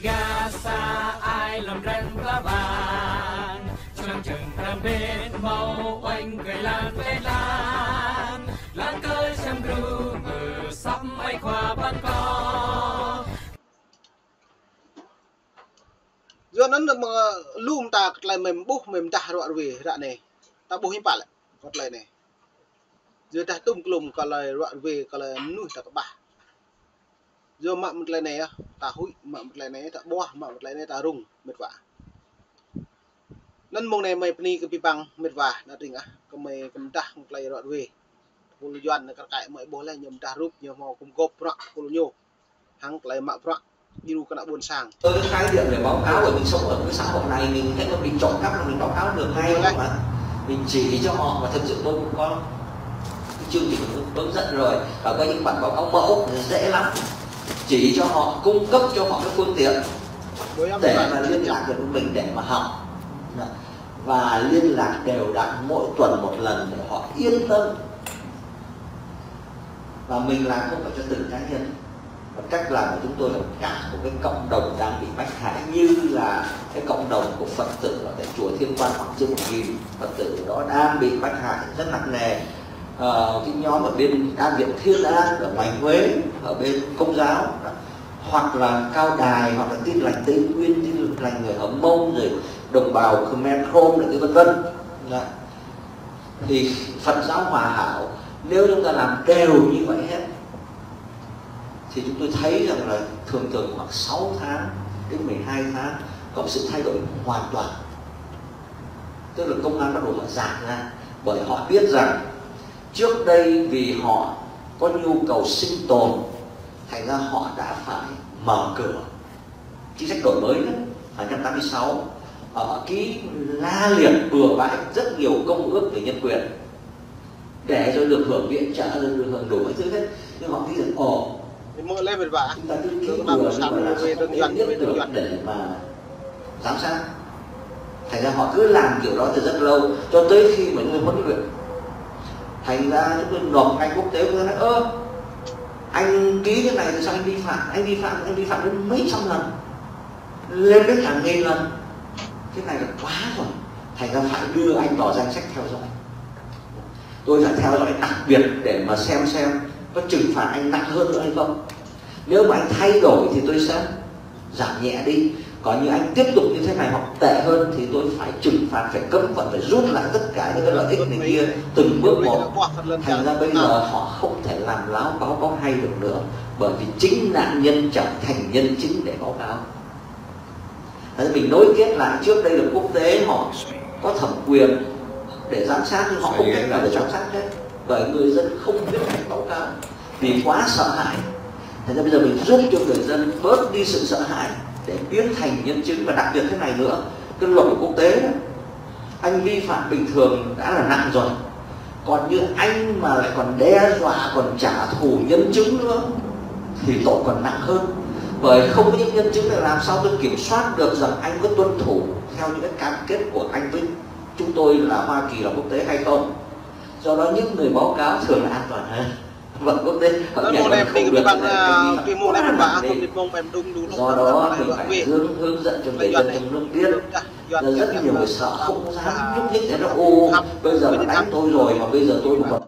Gasa ai làm răng lá vàng trong chừng làm bên màu oanh cười lan với lan cơi xem gru mờ sắp bay qua ban co do nó mà lùm ta lại mềm bút mềm ta đoạn về đoạn này ta bố hiếm bạn lại con lại này giờ ta tung lùm còn lại đoạn về còn lại nuôi ta các bà giờ mặn một lại này ta hụi mặn một lại này ta bo mặn một lại này ta rung mệt vả nên mong này mày pni cái băng mệt vả đã tỉnh có mày cầm ta một lại đoạn về cô doan các cái mọi bố lại nhầm ta rút nhiều màu cùng gộp rọ cô nhô hắn lại mặn rọ như cái nào buồn sàng tôi khái niệm để báo cáo, bởi mình sống ở cái xã hội này mình thấy có bị trộm cắp là mình báo cáo được ngay mà mình chỉ cho họ. Và thật sự tôi cũng có cái chương trình hướng dẫn rồi, và có những bản báo cáo mẫu dễ lắm, chỉ cho họ, cung cấp cho họ cái phương tiện để mà liên lạc được với mình để mà học, và liên lạc đều đặn mỗi tuần một lần để họ yên tâm. Và mình làm không phải cho từng cá nhân, và cách làm của chúng tôi là cả một cái cộng đồng đang bị bách hại, như là cái cộng đồng của Phật tử ở tại chùa Thiên Quan khoảng trên 1000 Phật tử đó đang bị bách hại rất nặng nề. Cái nhóm ở bên An Viện Thiên An ở Hoành Huế, ở bên Công giáo, hoặc là Cao Đài, hoặc là Tin Lành Tây Nguyên, Tin Lành người Hồng Mông, rồi đồng bào Khmer Krom, này vân vân. Thì Phật giáo Hòa Hảo nếu chúng ta làm đều như vậy hết thì chúng tôi thấy rằng là thường khoảng 6 tháng đến 12 tháng có sự thay đổi hoàn toàn. Tức là công an bắt đầu họ giảm ra, bởi họ biết rằng trước đây vì họ có nhu cầu sinh tồn, thành ra họ đã phải mở cửa. Chính sách đổi mới đó, 1986 ở ký la liệt bừa bãi rất nhiều công ước về nhân quyền để rồi được hưởng viện trợ, rồi được hưởng đủ mọi thứ hết, nhưng họ nghĩ rằng mỗi lên về vả chúng ta cứ ký bừa để mà giám sát. Thành ra họ cứ làm kiểu đó từ rất lâu, cho tới khi mà người huấn luyện. Thành ra chúng tôi nộp anh quốc tế, tôi nói anh ký cái này thì sao anh vi phạm? Anh vi phạm đến mấy trăm lần, lên đến hàng nghìn lần. Cái này là quá rồi. Thành ra phải đưa anh vào danh sách theo dõi. Tôi phải theo dõi đặc biệt để mà xem có trừng phạt anh nặng hơn nữa hay không. Nếu mà anh thay đổi thì tôi sẽ giảm nhẹ đi, còn như anh tiếp tục như thế này hoặc tệ hơn thì tôi phải trừng phạt, phải cấm vận, phải rút lại tất cả những cái lợi ích này kia từng bước một. Thành ra bây giờ họ không thể làm láo báo hay được nữa, bởi vì chính nạn nhân trở thành nhân chứng để báo cáo. Thế mình nối kết lại, trước đây là quốc tế họ có thẩm quyền để giám sát, nhưng họ không cách nào để giám sát hết, bởi người dân không biết cách báo cáo vì quá sợ hãi. Thành ra bây giờ mình giúp cho người dân bớt đi sự sợ hãi để biến thành nhân chứng. Và đặc biệt thế này nữa, cái luật của quốc tế đó, anh vi phạm bình thường đã là nặng rồi, còn như anh mà lại còn đe dọa, còn trả thù nhân chứng nữa thì tội còn nặng hơn. Bởi không có những nhân chứng này làm sao tôi kiểm soát được rằng anh có tuân thủ theo những cái cam kết của anh với chúng tôi là Hoa Kỳ, là quốc tế hay không. Do đó những người báo cáo thường là an toàn hơn. Vâng, quốc tế họ nhận không được bằng cái môn em bả không biết môn em đúng đúng. Do đó mình phải hướng dẫn cho người dân trong nước biết. Rất nhiều người sợ không dám nhúc nhích, thế là bây giờ nó đánh tôi rồi mà bây giờ tôi còn